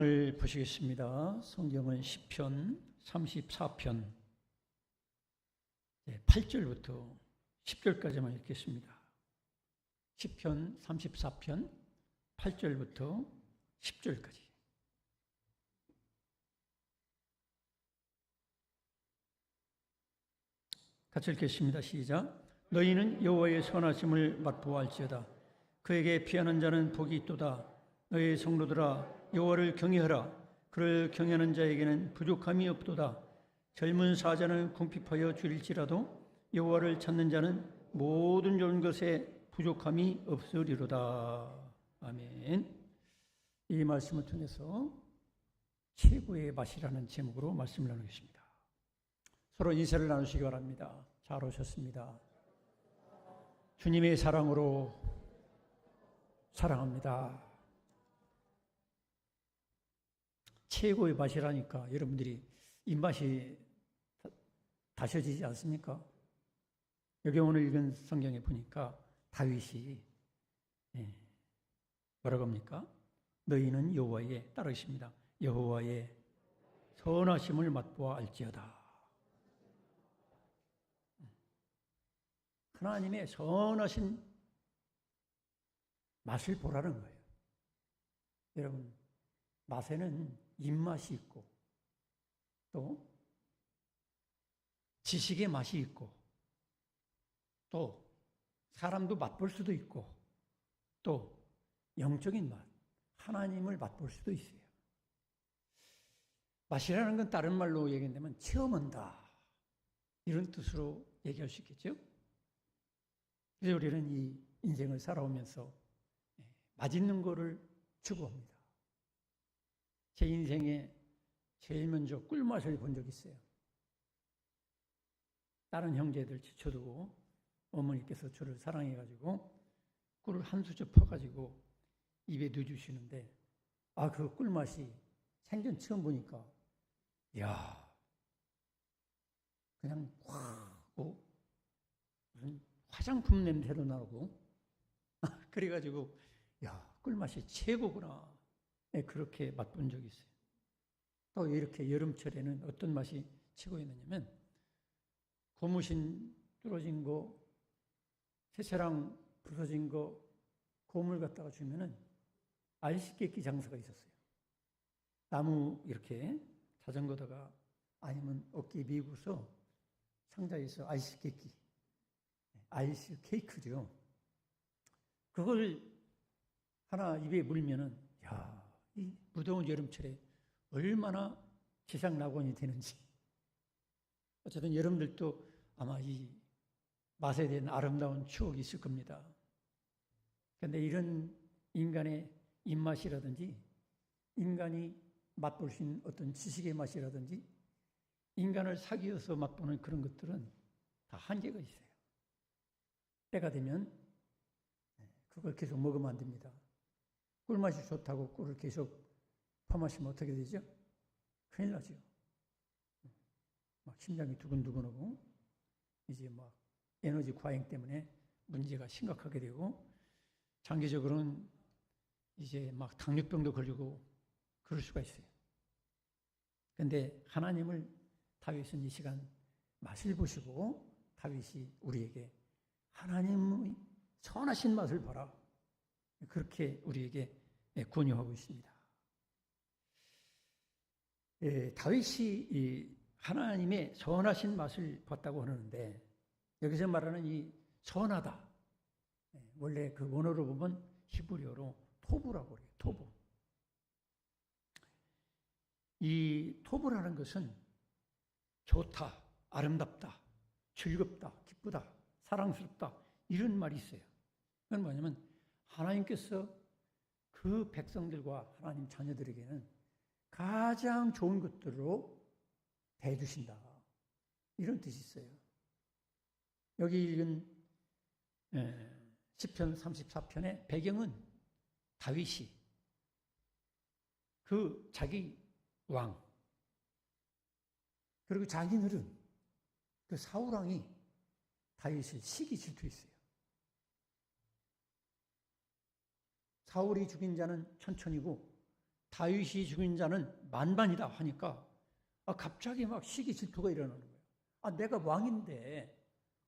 오늘 보시겠습니다. 성경은 시편 34편 8절부터 10절까지만 읽겠습니다. 시편 34편 8절부터 10절까지. 같이 읽겠습니다. 시작. 너희는 여호와의 선하심을 맛보아할지어다. 그에게 피하는 자는 복이 있도다. 너희 성도들아 여호와를 경외하라. 그를 경외하는 자에게는 부족함이 없도다. 젊은 사자는 궁핍하여 줄일지라도 여호와를 찾는 자는 모든 좋은 것에 부족함이 없으리로다. 아멘. 이 말씀을 통해서 최고의 맛이라는 제목으로 말씀을 나누겠습니다. 서로 인사를 나누시기 바랍니다. 잘 오셨습니다. 주님의 사랑으로 사랑합니다. 최고의 맛이라니까 여러분들이 입맛이 다셔지지 않습니까? 여기 오늘 읽은 성경에 보니까 다윗이 뭐라고 합니까? 너희는 여호와의 따르십니다. 여호와의 선하심을 맛보아 알지어다. 하나님의 선하신 맛을 보라는 거예요. 여러분, 맛에는 입맛이 있고 또 지식의 맛이 있고 또 사람도 맛볼 수도 있고 또 영적인 맛, 하나님을 맛볼 수도 있어요. 맛이라는 건 다른 말로 얘기한다면 체험한다, 이런 뜻으로 얘기할 수 있겠죠. 그래서 우리는 이 인생을 살아오면서 맛있는 거를 추구합니다. 제 인생에 제일 먼저 꿀맛을 본 적이 있어요. 다른 형제들 지쳐두고 어머니께서 저를 사랑해가지고 꿀을 한 수저 퍼가지고 입에 넣어주시는데 그 꿀맛이 생전 처음 보니까 이야, 그냥 확 하고 무슨 화장품 냄새도 나고 그래가지고 야, 꿀맛이 최고구나. 그렇게 맛본 적이 있어요. 또 이렇게 여름철에는 어떤 맛이 최고였느냐면 고무신 뚫어진 거, 새채랑 부서진 거, 고물 갖다가 주면은 알씨깨끼 장사가 있었어요. 나무 이렇게 자전거다가 아니면 어깨에 메고서 상자에서 알씨깨끼, 아이스 케이크죠. 그걸 하나 입에 물면은 야, 이 무더운 여름철에 얼마나 지상낙원이 되는지. 어쨌든 여러분들도 아마 이 맛에 대한 아름다운 추억이 있을 겁니다. 그런데 이런 인간의 입맛이라든지 인간이 맛볼 수 있는 어떤 지식의 맛이라든지 인간을 사귀어서 맛보는 그런 것들은 다 한계가 있어요. 때가 되면 그걸 계속 먹으면 안 됩니다. 꿀맛이 좋다고 꿀을 계속 퍼마시면 어떻게 되죠? 큰일 나죠. 막 심장이 두근두근하고 이제 막 에너지 과잉 때문에 문제가 심각하게 되고 장기적으로는 이제 막 당뇨병도 걸리고 그럴 수가 있어요. 그런데 하나님을 다윗은 이 시간 맛을 보시고 다윗이 우리에게 하나님의 선하신 맛을 봐라, 그렇게 우리에게 권유하고 있습니다. 다윗이 하나님의 선하신 맛을 봤다고 하는데 여기서 말하는 이 선하다, 원래 그 원어로 보면 히브리어로 토부라고 그래요. 토부. 이 토부라는 것은 좋다, 아름답다, 즐겁다, 기쁘다, 사랑스럽다, 이런 말이 있어요. 그건 뭐냐면 하나님께서 그 백성들과 하나님 자녀들에게는 가장 좋은 것들로 대해주신다, 이런 뜻이 있어요. 여기 읽은 시편 34편의 배경은 다윗이 그 자기 왕 그리고 자기들은 그 사울왕이 다윗을 시기 질투했어요. 사울이 죽인 자는 천천이고 다윗이 죽인 자는 만반이다 하니까 갑자기 막 시기 질투가 일어나는 거예요. 내가 왕인데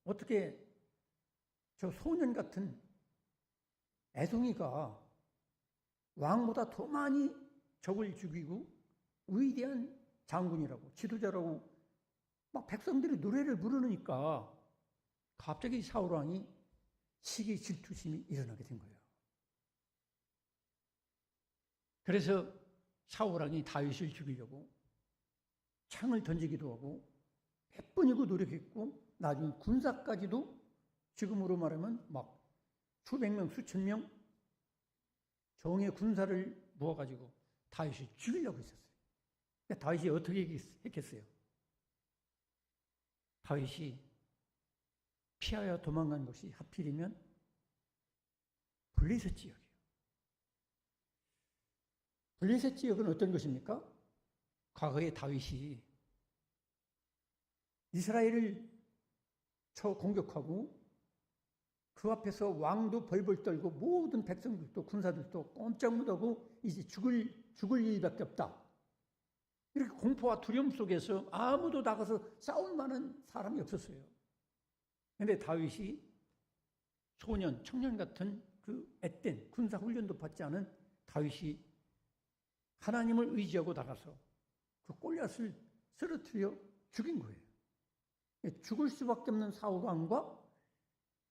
어떻게 저 소년 같은 애송이가 왕보다 더 많이 적을 죽이고 위대한 장군이라고 지도자라고 막 백성들이 노래를 부르니까 갑자기 사울 왕이 시기 질투심이 일어나게 된 거예요. 그래서 사울 왕이 다윗을 죽이려고 창을 던지기도 하고 몇 번이고 노력했고 나중에 군사까지도 지금으로 말하면 막 수백 명, 수천 명 정예 군사를 모아가지고 다윗을 죽이려고 했었어요. 다윗이 어떻게 했겠어요? 다윗이 피하여 도망간 것이 하필이면 블레셋 지역이에요. 블레셋 지역은 어떤 것입니까? 과거에 다윗이 이스라엘을 공격하고 그 앞에서 왕도 벌벌 떨고 모든 백성들도 군사들도 꼼짝 못하고 이제 죽을 일밖에 없다. 이렇게 공포와 두려움 속에서 아무도 나가서 싸울 만한 사람이 없었어요. 그런데 다윗이 소년, 청년 같은 그 앳된 군사 훈련도 받지 않은 다윗이 하나님을 의지하고 나가서 그 골리앗을 쓰러뜨려 죽인 거예요. 죽을 수밖에 없는 사울 왕과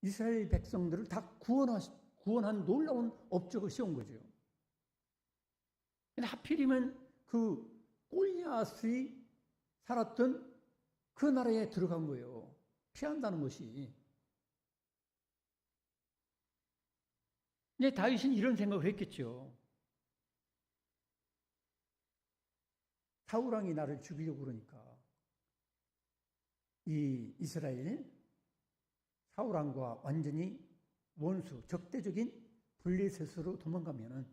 이스라엘 백성들을 다 구원한 놀라운 업적을 세운 거죠. 근데 하필이면 그 골리앗이 살았던 그 나라에 들어간 거예요. 피한다는 것이. 근데 다윗은 이런 생각을 했겠죠. 사울 왕이 나를 죽이려고 그러니까 이 이스라엘 사울 왕과 완전히 원수, 적대적인 블레셋으로 도망가면은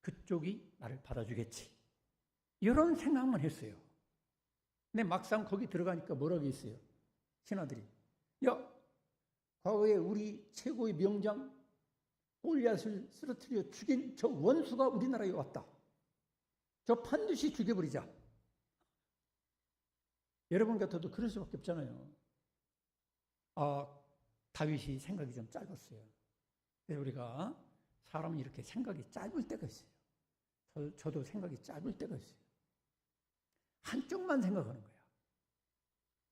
그쪽이 나를 받아주겠지. 이런 생각만 했어요. 근데 막상 거기 들어가니까 뭐라고 했어요? 신하들이. 야, 과거에 우리 최고의 명장 골리앗을 쓰러뜨려 죽인 저 원수가 우리나라에 왔다. 저 반드시 죽여버리자. 여러분 같아도 그럴 수밖에 없잖아요. 다윗이 생각이 좀 짧았어요. 그래서 우리가 사람은 이렇게 생각이 짧을 때가 있어요. 저도 생각이 짧을 때가 있어요. 한쪽만 생각하는 거야.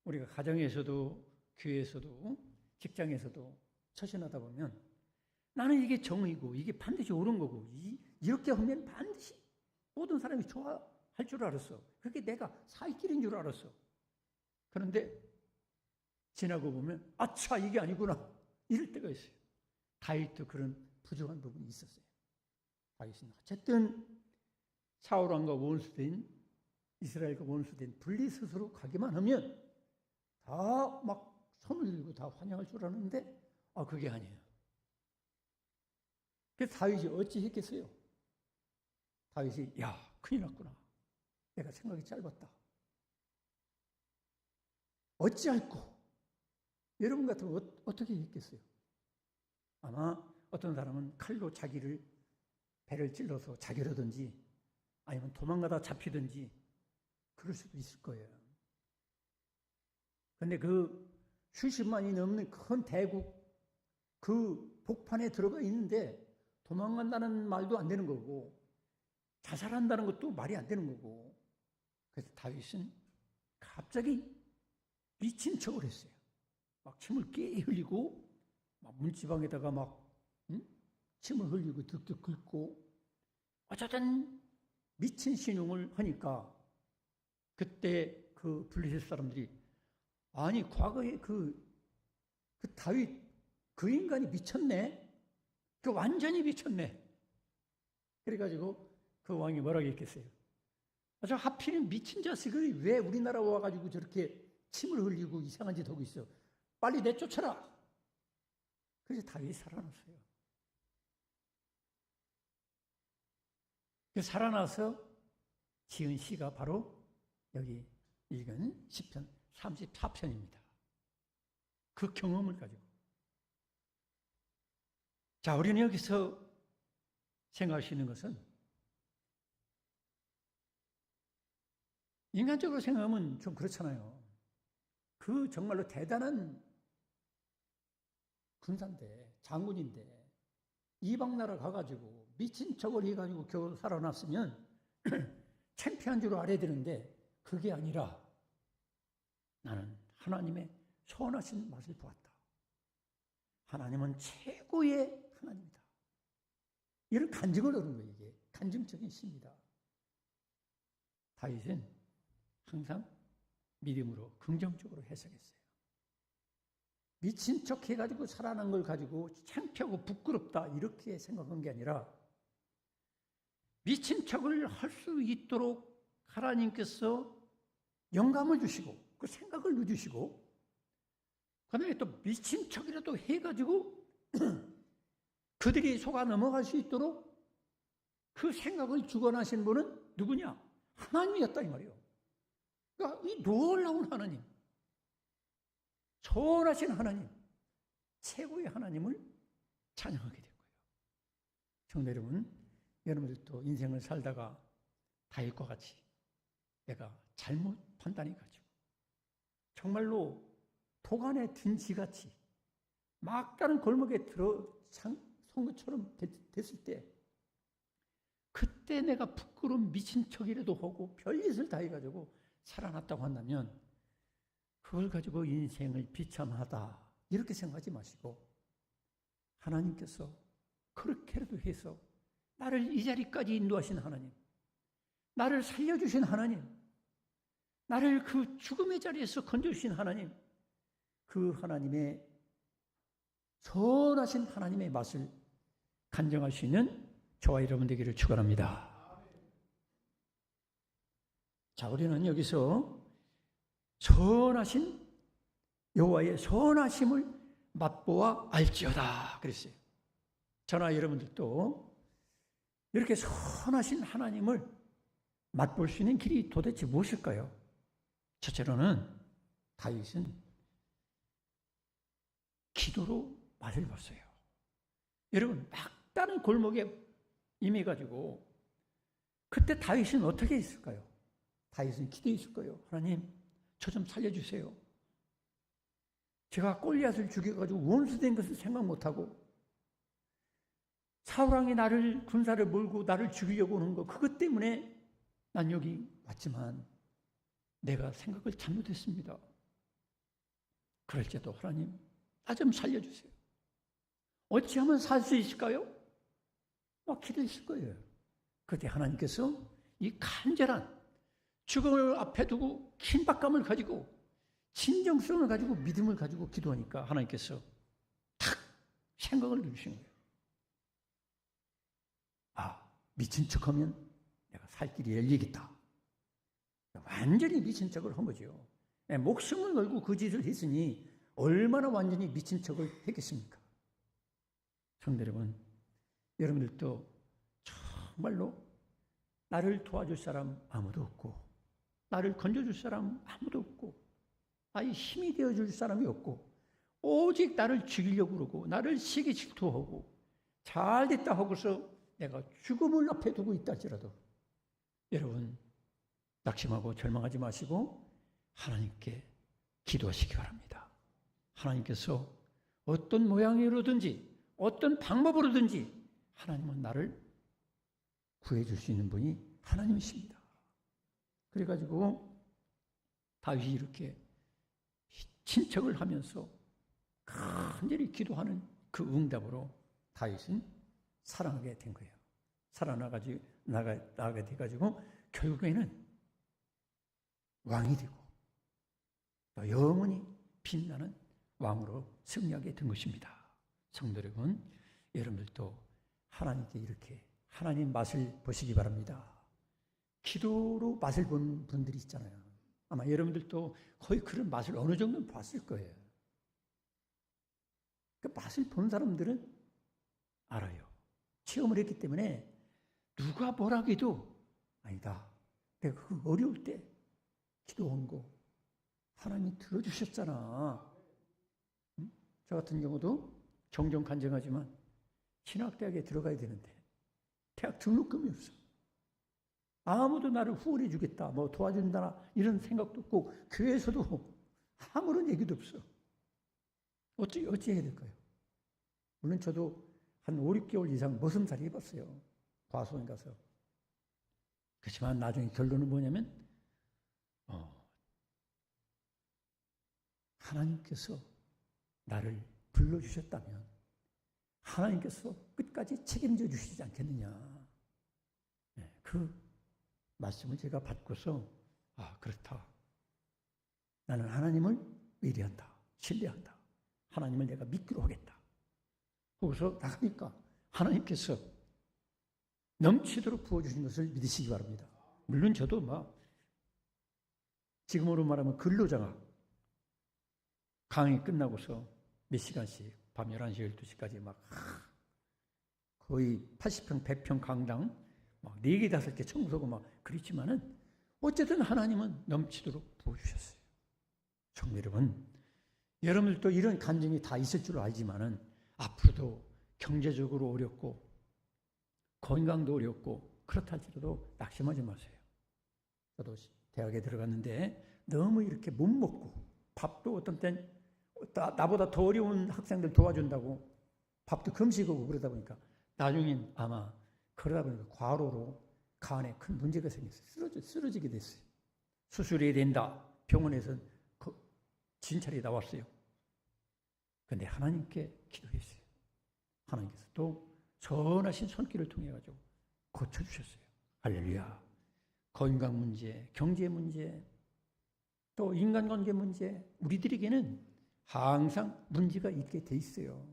우리가 가정에서도 교회에서도 직장에서도 처신하다 보면 나는 이게 정의고 이게 반드시 옳은 거고 이렇게 하면 반드시 모든 사람이 좋아할 줄 알았어. 그게 내가 살 길인 줄 알았어. 그런데 지나고 보면 아차 이게 아니구나 이럴 때가 있어요. 다윗도 그런 부족한 부분이 있었어요. 다윗은 어쨌든 사울 왕과 원수된 이스라엘과 원수된 블레셋으로 가기만 하면 다 막 손을 들고 다 환영할 줄 알았는데 그게 아니에요. 그래서 다윗이 어찌 했겠어요? 다윗이 큰일 났구나. 내가 생각이 짧았다. 어찌할꼬? 여러분 같으면 어떻게 했겠어요? 아마 어떤 사람은 칼로 자기를 배를 찔러서 자결하든지 아니면 도망가다 잡히든지 그럴 수도 있을 거예요. 그런데 그 수십만이 넘는 큰 대국 그 복판에 들어가 있는데 도망간다는 말도 안 되는 거고 자살한다는 것도 말이 안 되는 거고 그래서 다윗은 갑자기 미친 척을 했어요. 막 침을 깨 흘리고 막 문지방에다가 막 침을 흘리고 득득 긁고 어쩌든 미친 신용을 하니까 그때 그 블레셋 사람들이 아니 과거에 그 다윗 그 인간이 미쳤네. 그 완전히 미쳤네. 그래가지고 그 왕이 뭐라고 했겠어요? 저 하필 미친 자식이 왜 우리나라 와가지고 저렇게 침을 흘리고 이상한 짓 하고 있어. 빨리 내쫓아라. 그래서 다윗이 살아났어요. 살아나서 지은 시가 바로 여기 읽은 시편 34편입니다. 그 경험을 가지고. 자, 우리는 여기서 생각할 수 있는 것은 인간적으로 생각하면 좀 그렇잖아요. 그 정말로 대단한 군사인데, 장군인데, 이방 나라 가가지고 미친 척을 해가지고 겨우 살아났으면 창피한 줄 알아야 되는데, 그게 아니라 나는 하나님의 선하신 맛을 보았다. 하나님은 최고의 하나님이다. 이런 간증을 얻은 거예요. 이게 간증적인 시입니다. 다윗은 항상 믿음으로 긍정적으로 해석했어요. 미친 척 해가지고 살아난 걸 가지고 창피하고 부끄럽다 이렇게 생각한 게 아니라 미친 척을 할 수 있도록 하나님께서 영감을 주시고 그 생각을 넣어주시고 그다음에 또 미친 척이라도 해가지고 그들이 속아 넘어갈 수 있도록 그 생각을 주관하신 분은 누구냐? 하나님이었다 이 말이에요. 그러니까 이 놀라운 하나님, 선하신 하나님, 최고의 하나님을 찬양하게 된 거예요. 성도 여러분, 여러분들도 인생을 살다가 다윗과 같이 내가 잘못 판단해가지고 정말로 도간에 든 지같이 막다른 골목에 들어선 것처럼 됐을 때 그때 내가 부끄러운 미친 척이라도 하고 별짓을 다 해가지고 살아났다고 한다면 그걸 가지고 인생을 비참하다 이렇게 생각하지 마시고 하나님께서 그렇게라도 해서 나를 이 자리까지 인도하신 하나님, 나를 살려주신 하나님, 나를 그 죽음의 자리에서 건져주신 하나님, 그 하나님의 선하신 하나님의 맛을 간증할 수 있는 저와 여러분 되기를 축원합니다. 자, 우리는 여기서 선하신 여호와의 선하심을 맛보아 알지어다 그랬어요. 저나 여러분들도 이렇게 선하신 하나님을 맛볼 수 있는 길이 도대체 무엇일까요? 첫째로는 다윗은 기도로 맛을 봤어요. 여러분, 막다른 골목에 임해가지고 그때 다윗은 어떻게 했을까요? 다윗은 기도했을 거예요. 하나님, 저 좀 살려주세요. 제가 골리앗을 죽여가지고 원수된 것을 생각 못하고 사울왕이 나를 군사를 몰고 나를 죽이려고 하는 거 그것 때문에 난 여기 왔지만 내가 생각을 잘못했습니다. 그럴지도 하나님 나 좀 살려주세요. 어찌하면 살 수 있을까요? 막 기도했을 거예요. 그때 하나님께서 이 간절한 죽음을 앞에 두고 긴박감을 가지고 진정성을 가지고 믿음을 가지고 기도하니까 하나님께서 탁 생각을 누르신 거예요. 아, 미친 척하면 내가 살 길이 열리겠다. 완전히 미친 척을 한 거죠. 목숨을 걸고 그 짓을 했으니 얼마나 완전히 미친 척을 했겠습니까? 성도 여러분, 여러분들도 정말로 나를 도와줄 사람 아무도 없고 나를 건져줄 사람 아무도 없고 나의 힘이 되어줄 사람이 없고 오직 나를 죽이려고 그러고 나를 시기 질투하고 잘됐다 하고서 내가 죽음을 앞에 두고 있다 할지라도 여러분 낙심하고 절망하지 마시고 하나님께 기도하시기 바랍니다. 하나님께서 어떤 모양으로든지 어떤 방법으로든지 하나님은 나를 구해줄 수 있는 분이 하나님이십니다. 그래가지고 다윗이 이렇게 친척을 하면서 간절히 기도하는 그 응답으로 다윗은 살아나게 된 거예요. 나가게 돼가지고 결국에는 왕이 되고 또 영원히 빛나는 왕으로 승리하게 된 것입니다. 성도 여러분, 여러분들도 하나님께 이렇게 하나님 맛을 보시기 바랍니다. 기도로 맛을 본 분들이 있잖아요. 아마 여러분들도 거의 그런 맛을 어느 정도는 봤을 거예요. 그 맛을 본 사람들은 알아요. 체험을 했기 때문에 누가 뭐라고 해도 아니다. 내가 그 어려울 때 기도한 거 하나님이 들어주셨잖아. 저 같은 경우도 종종 간증하지만 신학대학에 들어가야 되는데 대학 등록금이 없어. 아무도 나를 후원해 주겠다, 뭐 도와준다 이런 생각도 없고 교회에서도 아무런 얘기도 없어. 어찌 해야 될까요? 물론 저도 한 5, 6개월 이상 머슴살이 해봤어요. 과수원 가서. 그렇지만 나중에 결론은 뭐냐면 하나님께서 나를 불러주셨다면 하나님께서 끝까지 책임져 주시지 않겠느냐. 그 말씀을 제가 받고서 그렇다. 나는 하나님을 의뢰한다. 신뢰한다. 하나님을 내가 믿기로 하겠다. 거기서 나가니까 하나님께서 넘치도록 부어주신 것을 믿으시기 바랍니다. 물론 저도 지금으로 말하면 근로장학 강의 끝나고서 몇 시간씩 밤 11시, 12시까지 거의 80평, 100평 강당 4개, 5개 청소고 그랬지만은 어쨌든 하나님은 넘치도록 부어주셨어요. 정말 여러분들도 이런 간증이 다 있을 줄 알지만은 앞으로도 경제적으로 어렵고 건강도 어렵고 그렇다 할지라도 낙심하지 마세요. 저도 대학에 들어갔는데 너무 이렇게 못 먹고 밥도 어떤 땐 나보다 더 어려운 학생들 도와준다고 밥도 금식하고 그러다 보니까 나중엔 아마 그러다 보니까 과로로 간에 큰 문제가 생겼어요. 쓰러지게 됐어요. 수술해야 된다. 병원에서 진찰이 나왔어요. 그런데 하나님께 기도했어요. 하나님께서 또 선하신 손길을 통해 가지고 고쳐주셨어요. 할렐루야. 건강 문제, 경제 문제, 또 인간관계 문제, 우리들에게는 항상 문제가 있게 돼 있어요.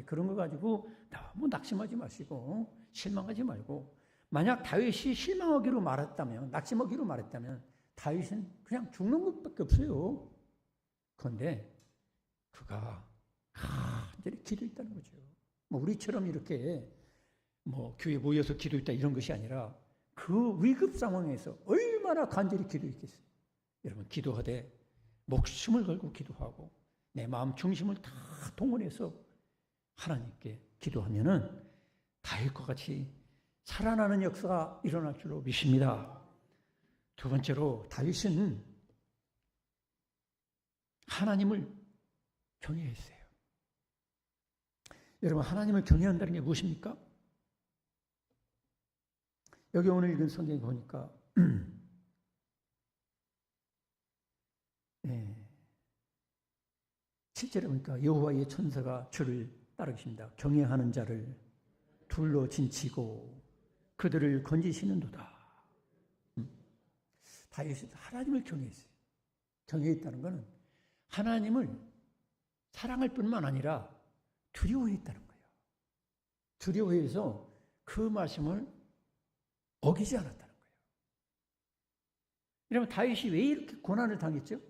그런 거 가지고 너무 낙심하지 마시고 실망하지 말고, 만약 다윗이 실망하기로 말했다면, 낙심하기로 말했다면 다윗은 그냥 죽는 것밖에 없어요. 그런데 그가 간절히 기도했다는 거죠. 우리처럼 이렇게 교회 모여서 기도했다 이런 것이 아니라 그 위급 상황에서 얼마나 간절히 기도했겠어요. 여러분, 기도하되 목숨을 걸고 기도하고 내 마음 중심을 다 동원해서 하나님께 기도하면은 다윗과 같이 살아나는 역사가 일어날 줄로 믿습니다. 두 번째로 다윗은 하나님을 경외했어요. 여러분, 하나님을 경외한다는 게 무엇입니까? 여기 오늘 읽은 성경에 보니까 7절에 보니까 여호와의 천사가 주를 따르십니다. 경외하는 자를 둘러 진치고 그들을 건지시는도다. 다윗은 하나님을 경외했어요. 경외했다는 것은 하나님을 사랑할 뿐만 아니라 두려워했다는 거예요. 두려워해서 그 말씀을 어기지 않았다는 거예요. 여러분, 다윗이 왜 이렇게 고난을 당했죠?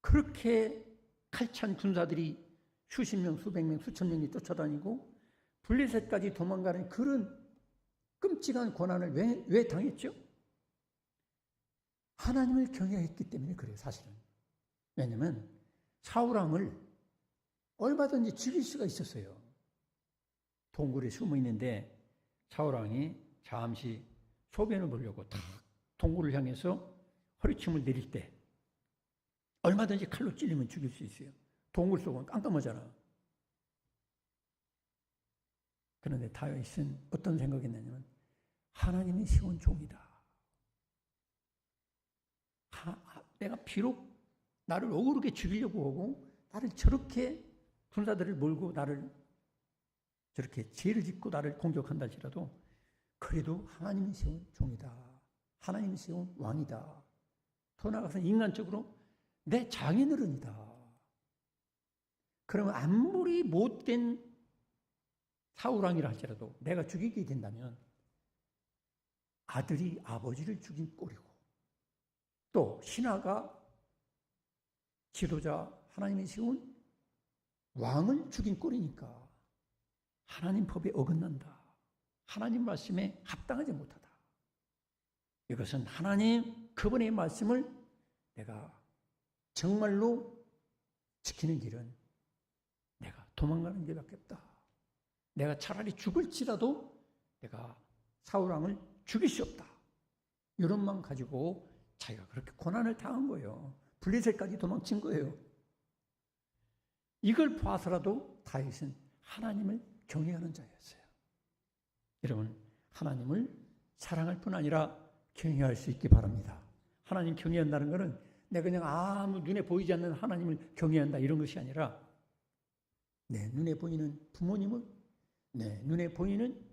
그렇게 칼찬 군사들이 수십 명, 수백 명, 수천 명이 쫓아다니고 블레셋까지 도망가는 그런 끔찍한 고난을 왜 당했죠? 하나님을 경외했기 때문에 그래요, 사실은. 왜냐하면 사울왕을 얼마든지 죽일 수가 있었어요. 동굴에 숨어 있는데 사울왕이 잠시 소변을 보려고 탁 동굴을 향해서 허리춤을 내릴 때 얼마든지 칼로 찔리면 죽일 수 있어요. 동굴 속은 깜깜하잖아. 그런데 다윗은 어떤 생각이 했냐면 하나님이 세운 종이다. 내가 비록 나를 억울하게 죽이려고 하고 나를 저렇게 군사들을 몰고 나를 저렇게 죄를 짓고 나를 공격한다 할지라도 그래도 하나님이 세운 종이다. 하나님이 세운 왕이다. 더 나아가서 인간적으로 내 장인어른이다. 그러면 아무리 못된 사울왕이라 할지라도 내가 죽이게 된다면 아들이 아버지를 죽인 꼴이고 또 신하가 지도자 하나님이 세운 왕을 죽인 꼴이니까 하나님 법에 어긋난다. 하나님 말씀에 합당하지 못하다. 이것은 하나님 그분의 말씀을 내가 정말로 지키는 길은 내가 도망가는 길밖에 없다. 내가 차라리 죽을지라도 내가 사울왕을 죽일 수 없다. 이런 마음 가지고 자기가 그렇게 고난을 당한 거예요. 블레셋까지 도망친 거예요. 이걸 봐서라도 다윗은 하나님을 경외하는 자였어요. 여러분, 하나님을 사랑할 뿐 아니라 경외할 수 있기 바랍니다. 하나님 경외한다는 것은 내가 그냥 아무 눈에 보이지 않는 하나님을 경외한다 이런 것이 아니라 내 눈에 보이는 부모님을, 내 눈에 보이는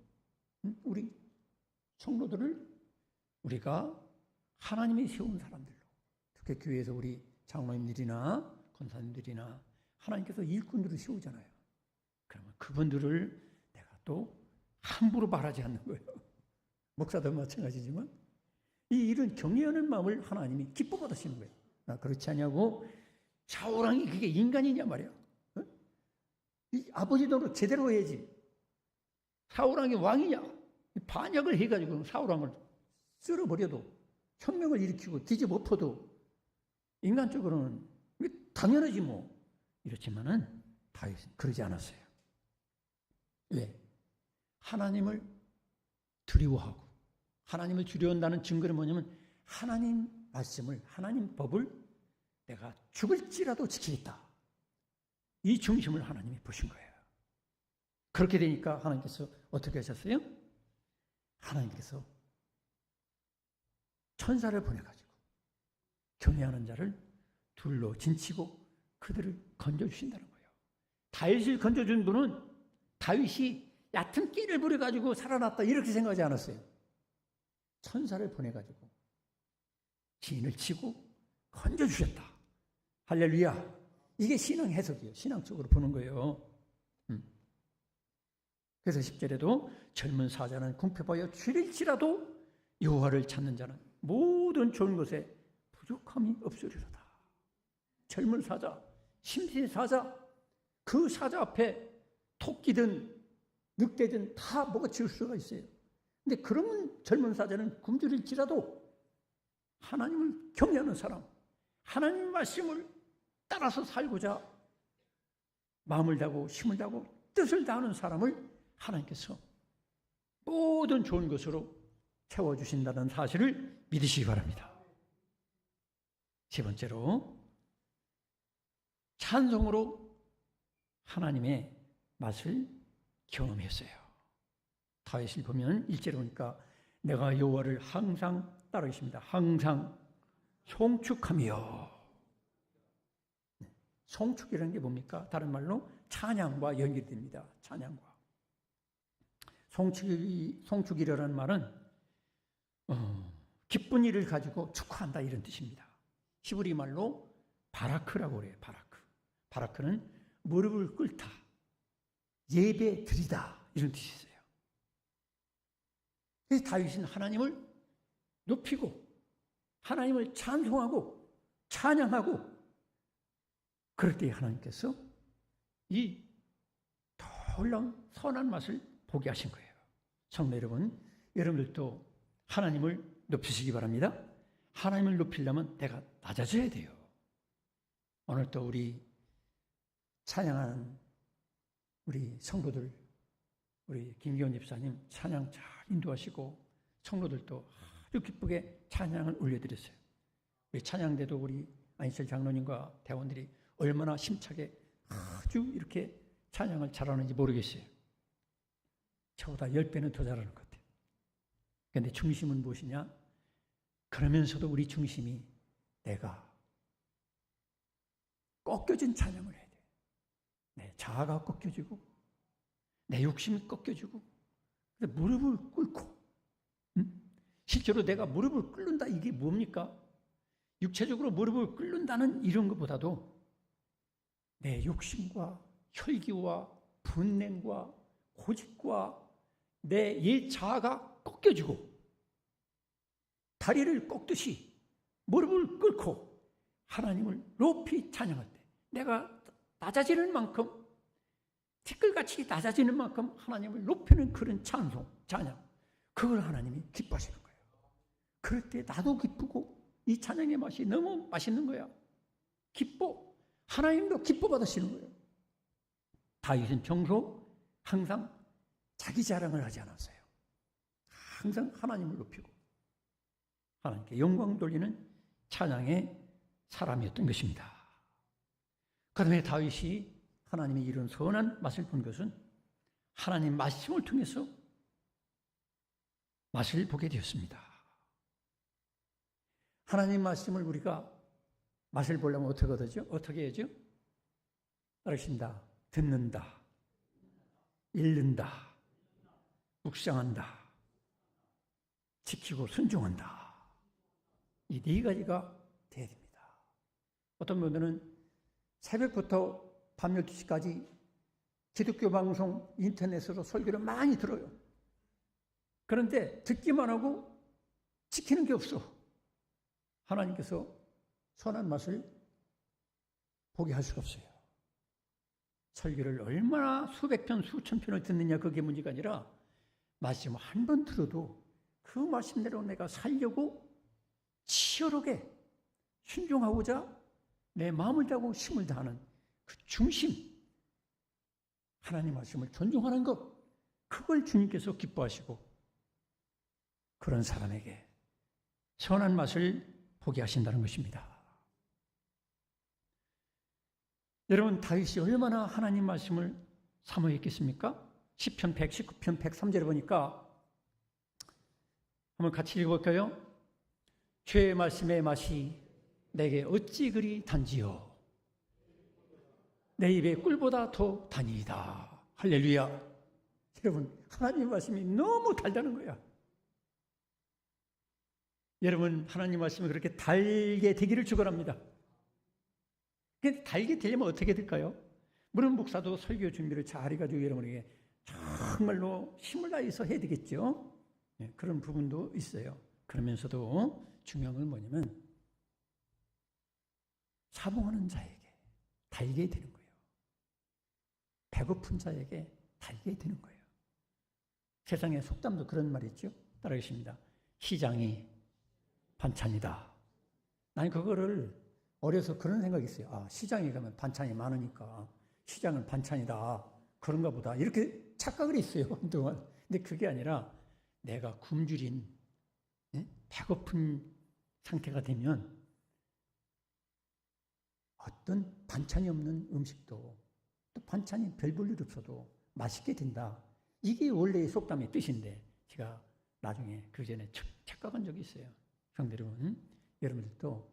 우리 성도들을 우리가 하나님이 세운 사람들로, 특히 교회에서 우리 장로님들이나 권사님들이나 하나님께서 일꾼들을 세우잖아요. 그러면 그분들을 내가 또 함부로 말하지 않는 거예요. 목사도 마찬가지지만 이 일은 경외하는 마음을 하나님이 기뻐 받으시는 거예요. 나 그렇지 않냐고. 사울왕이 그게 인간이냐 말이야. 어? 이 아버지 노릇 제대로 해야지. 사울왕이 왕이냐? 반역을 해가지고 사울왕을 쓸어버려도, 혁명을 일으키고 뒤집어 엎어도 인간적으로는 당연하지 뭐. 이렇지만은 다윗은 그러지 않았어요. 왜? 하나님을 두려워하고, 하나님을 두려워한다는 증거는 뭐냐면 하나님 말씀을, 하나님 법을 내가 죽을지라도 지키겠다. 이 중심을 하나님이 보신 거예요. 그렇게 되니까 하나님께서 어떻게 하셨어요? 하나님께서 천사를 보내가지고 경외하는 자를 둘로 진치고 그들을 건져주신다는 거예요. 다윗을 건져준 분은 다윗이 얕은 끼를 부려가지고 살아났다 이렇게 생각하지 않았어요. 천사를 보내가지고 진을 치고 건져주셨다. 할렐루야. 이게 신앙 해석이에요. 신앙적으로 보는 거예요. 그래서 10절에도 젊은 사자는 궁핍하여 줄일지라도 여호와를 찾는 자는 모든 좋은 것에 부족함이 없으리로다. 젊은 사자, 심신 사자, 그 사자 앞에 토끼든 늑대든 다 뭐가 지을 수가 있어요. 근데 그러면 젊은 사자는 굶주릴지라도 하나님을 경외하는 사람, 하나님 말씀을 따라서 살고자 마음을 다하고 힘을 다하고 뜻을 다하는 사람을 하나님께서 모든 좋은 것으로 채워주신다는 사실을 믿으시기 바랍니다. 세 번째로 찬송으로 하나님의 맛을 경험했어요. 다윗을 보면 1절에 보니까 내가 여호와를 항상 따르 있습니다. 항상 송축하며. 송축이라는 게 뭡니까? 다른 말로 찬양과 연결됩니다. 찬양과. 송축이라는 말은 기쁜 일을 가지고 축하한다 이런 뜻입니다. 히브리 말로 바라크라고 그래요. 바라크. 바라크는 무릎을 꿇다, 예배 드리다 이런 뜻이 있어요. 그래서 다윗은 하나님을 높이고 하나님을 찬송하고 찬양하고 그럴 때 하나님께서 이 놀라운 선한 맛을 보게 하신 거예요. 성도 여러분, 여러분들도 하나님을 높이시기 바랍니다. 하나님을 높이려면 내가 낮아져야 돼요. 오늘 또 우리 찬양하는 우리 성도들, 우리 김기원 집사님 찬양 잘 인도하시고 성도들도 아주 기쁘게 찬양을 올려드렸어요. 우리 찬양대도 우리 안희철 장로님과 대원들이 얼마나 심차게 아주 이렇게 찬양을 잘하는지 모르겠어요. 저보다 10배는 더 잘하는 것 같아요. 그런데 중심은 무엇이냐? 그러면서도 우리 중심이 내가 꺾여진 찬양을 해야 돼. 내 자아가 꺾여지고 내 욕심이 꺾여지고 무릎을 꿇고 실제로 내가 무릎을 꿇는다 이게 뭡니까? 육체적으로 무릎을 꿇는다는 이런 것보다도 내 욕심과 혈기와 분냉과 고집과 내 옛 자아가 꺾여지고 다리를 꺾듯이 무릎을 꿇고 하나님을 높이 찬양할 때 내가 낮아지는 만큼 티끌같이 낮아지는 만큼 하나님을 높이는 그런 찬송, 찬양 그걸 하나님이 기뻐하시는 거예요. 그럴 때 나도 기쁘고 이 찬양의 맛이 너무 맛있는 거야. 기뻐. 하나님도 기뻐 받으시는 거예요. 다윗은 평소 항상 자기 자랑을 하지 않았어요. 항상 하나님을 높이고 하나님께 영광 돌리는 찬양의 사람이었던 것입니다. 그다음에 다윗이 하나님의 이런 선한 맛을 본 것은 하나님 말씀을 통해서 맛을 보게 되었습니다. 하나님 말씀을 우리가 맛을 보려면 어떻게 하죠? 어떻게 해야죠? 따르신다. 듣는다. 읽는다. 묵상한다. 지키고 순종한다. 이 네 가지가 돼야 됩니다. 어떤 분들은 새벽부터 밤 12시까지 기독교 방송 인터넷으로 설교를 많이 들어요. 그런데 듣기만 하고 지키는 게 없어. 하나님께서 선한 맛을 보게 할 수가 없어요. 설교를 얼마나 수백 편, 수천 편을 듣느냐 그게 문제가 아니라 말씀 한 번 들어도 그 말씀대로 내가 살려고 치열하게 순종하고자 내 마음을 다하고 힘을 다하는 그 중심, 하나님 말씀을 존중하는 것, 그걸 주님께서 기뻐하시고 그런 사람에게 선한 맛을 보게 하신다는 것입니다. 여러분, 다윗이 얼마나 하나님 말씀을 사모했겠습니까? 시편 119편 103절에 보니까 한번 같이 읽어볼까요? 주의 말씀의 맛이 내게 어찌 그리 단지요 내 입에 꿀보다 더 단이다. 할렐루야. 여러분, 하나님 말씀이 너무 달다는 거야. 여러분, 하나님 말씀이 그렇게 달게 되기를 축원합니다. 달게 되려면 어떻게 될까요? 물론 목사도 설교 준비를 잘 해가지고 여러분에게 정말로 힘을 다해서 해야 되겠죠. 그런 부분도 있어요. 그러면서도 중요한 건 뭐냐면 사모하는 자에게 달게 되는 거예요. 배고픈 자에게 달게 되는 거예요. 세상의 속담도 그런 말이 있죠. 따라하겠습니다. 시장이 반찬이다. 나는 그거를 어려서 그런 생각이 있어요. 아, 시장에 가면 반찬이 많으니까 시장은 반찬이다. 그런가 보다. 이렇게 착각을 했어요. 한동안. 근데 그게 아니라 내가 굶주린 배고픈 상태가 되면 어떤 반찬이 없는 음식도 또 반찬이 별 볼 일 없어도 맛있게 된다. 이게 원래의 속담의 뜻인데 제가 나중에 그 전에 착각한 적이 있어요. 성도 여러분, 여러분들도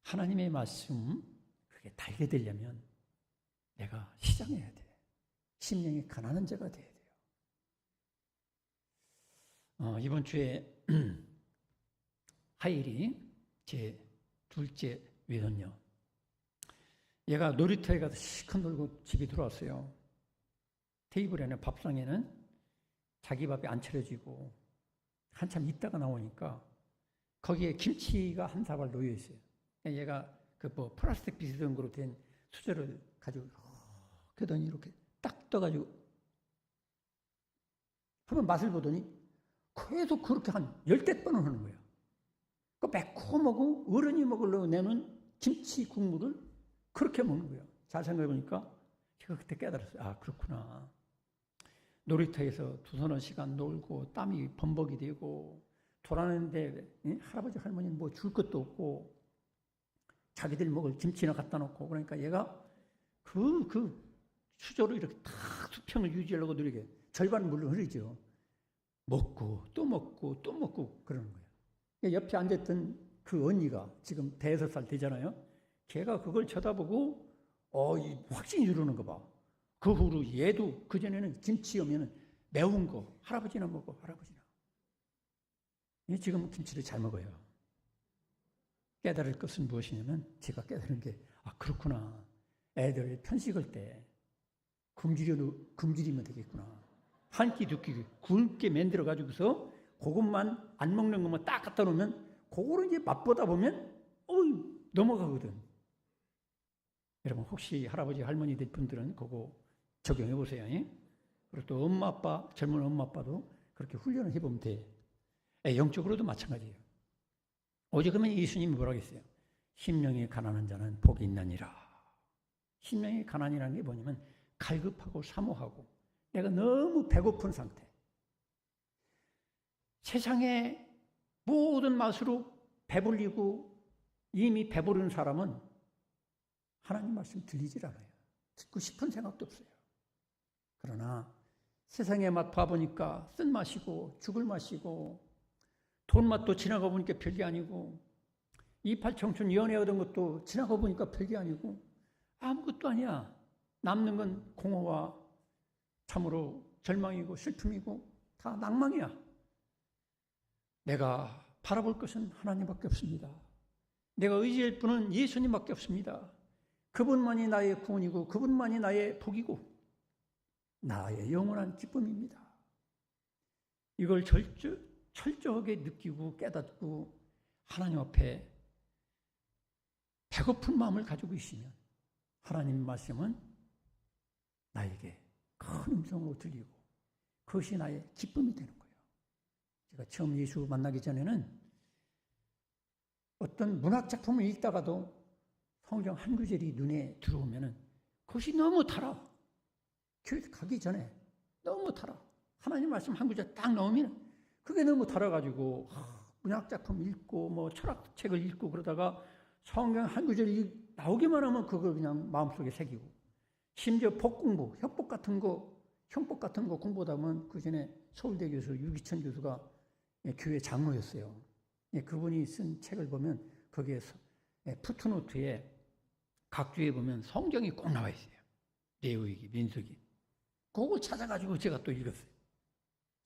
하나님의 말씀 그게 달게 되려면 내가 시장해야 돼. 심령이 가난한 자가 돼야 돼요. 이번 주에 하일이 제 둘째 외손녀. 얘가 놀이터에 가서 시컷 놀고 집에 들어왔어요. 테이블에는 밥상에는 자기 밥이 안 차려지고 한참 있다가 나오니까 거기에 김치가 한 사발 놓여 있어요. 얘가 그 뭐 플라스틱 비슷한 거로 된 수저를 가지고 그러더니 이렇게 딱 떠가지고 한번 맛을 보더니 계속 그렇게 한 10대 번을 하는 거예요. 그 매콤하고 어른이 먹으려고 내는 김치 국물을 그렇게 먹는 거예요. 잘 생각해 보니까 제가 그때 깨달았어요. 아, 그렇구나. 놀이터에서 두서너 시간 놀고 땀이 범벅이 되고 돌아다니는데 할아버지 할머니는 뭐 줄 것도 없고 자기들 먹을 김치나 갖다 놓고 그러니까 얘가 그 수저로 이렇게 탁 수평을 유지하려고 노력해. 절반은 물론 흐르죠. 먹고 또 먹고 또 먹고 그러는 거예요. 옆에 앉았던 그 언니가 지금 5살 되잖아요. 걔가 그걸 쳐다보고 확신이 이루는 거 봐. 그 후로 얘도 그전에는 김치 오면 매운 거 할아버지나 먹어. 할아버지나. 얘 지금 김치를 잘 먹어요. 깨달을 것은 무엇이냐면 제가 깨달은 게 그렇구나. 애들 편식할 때 굶주리면 되겠구나. 한 끼 두 끼 굵게 만들어 가지고서 그것만 안 먹는 것만 딱 갖다 놓으면 그거를 이제 맛보다 보면 넘어가거든. 여러분 혹시 할아버지 할머니 될 분들은 그거 적용해 보세요. 그리고 또 엄마 아빠 젊은 엄마 아빠도 그렇게 훈련을 해보면 돼. 영적으로도 마찬가지예요. 오직 그러면 예수님이 뭐라고 했어요? 심령이 가난한 자는 복이 있나니라. 심령이 가난이라는 게 뭐냐면 갈급하고 사모하고 내가 너무 배고픈 상태. 세상의 모든 맛으로 배불리고 이미 배부른 사람은 하나님 말씀 들리질 않아요. 듣고 싶은 생각도 없어요. 그러나 세상의 맛 봐보니까 쓴맛이고 죽을 맛이고 돈 맛도 지나가 보니까 별게 아니고 이팔 청춘 연애 얻은 것도 지나가 보니까 별게 아니고 아무것도 아니야. 남는 건 공허와 참으로 절망이고 슬픔이고 다 낭망이야. 내가 바라볼 것은 하나님밖에 없습니다. 내가 의지할 분은 예수님밖에 없습니다. 그분만이 나의 구원이고 그분만이 나의 복이고 나의 영원한 기쁨입니다. 이걸 철저하게 느끼고 깨닫고 하나님 앞에 배고픈 마음을 가지고 있으면 하나님 말씀은 나에게 큰 음성으로 들리고 그것이 나의 기쁨이 되는 거예요. 제가 처음 예수 만나기 전에는 어떤 문학 작품을 읽다가도 성경 한 구절이 눈에 들어오면은 그것이 너무 달아. 교회 가기 전에 너무 달아. 하나님 말씀 한 구절 딱 나오면 그게 너무 달아가지고 문학 작품 읽고 뭐 철학책을 읽고 그러다가 성경 한 구절이 나오기만 하면 그걸 그냥 마음속에 새기고 심지어 복공부, 협복 같은 거 공부하다 보면 그 전에 서울대 교수 유기천 교수가 교회 장로였어요. 그분이 쓴 책을 보면 거기에서 푸트노트에 각 주에 보면 성경이 꼭 나와 있어요. 레위기, 민수기. 그걸 찾아가지고 제가 또 읽었어요.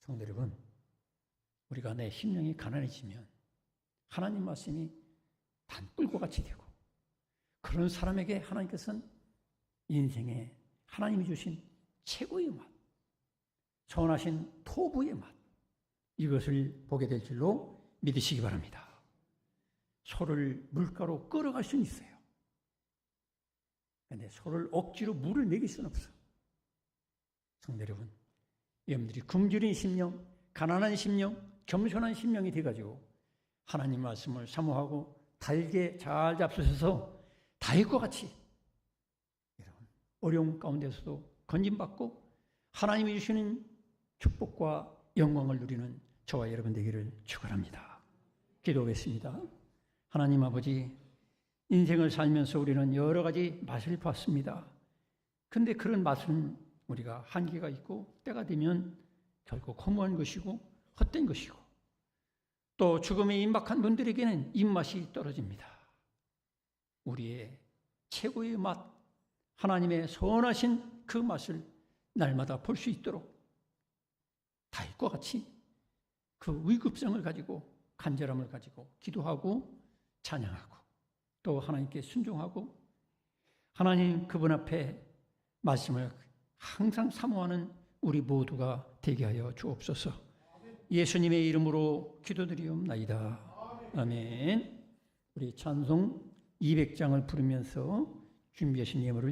성도 여러분, 우리가 내 심령이 가난해지면 하나님 말씀이 단꿀과 같이 되고 그런 사람에게 하나님께서는 인생에 하나님이 주신 최고의 맛, 선하신 토부의 맛, 이것을 보게 될 줄로 믿으시기 바랍니다. 소를 물가로 끌어갈 수는 있어요. 그런데 소를 억지로 물을 먹일 수는 없어. 성도 여러분, 여러분들이 굶주린 심령, 가난한 심령, 겸손한 심령이 돼가지고 하나님 말씀을 사모하고 달게 잘 잡수셔서 다윗과 같이 여러분 어려움 가운데서도 건진받고 하나님이 주시는 축복과 영광을 누리는 저와 여러분 되기를 축원합니다. 기도하겠습니다. 하나님 아버지, 인생을 살면서 우리는 여러 가지 맛을 봤습니다. 근데 그런 맛은 우리가 한계가 있고 때가 되면 결국 허무한 것이고 헛된 것이고 또 죽음에 임박한 분들에게는 입맛이 떨어집니다. 우리의 최고의 맛, 하나님의 선하신 그 맛을 날마다 볼 수 있도록 다윗과 같이 그 위급성을 가지고 간절함을 가지고 기도하고 찬양하고 또 하나님께 순종하고 하나님 그분 앞에 말씀을 항상 사모하는 우리 모두가 되게 하여 주옵소서. 예수님의 이름으로 기도드리옵나이다. 아멘. 우리 찬송 200장을 부르면서 준비하신 예물을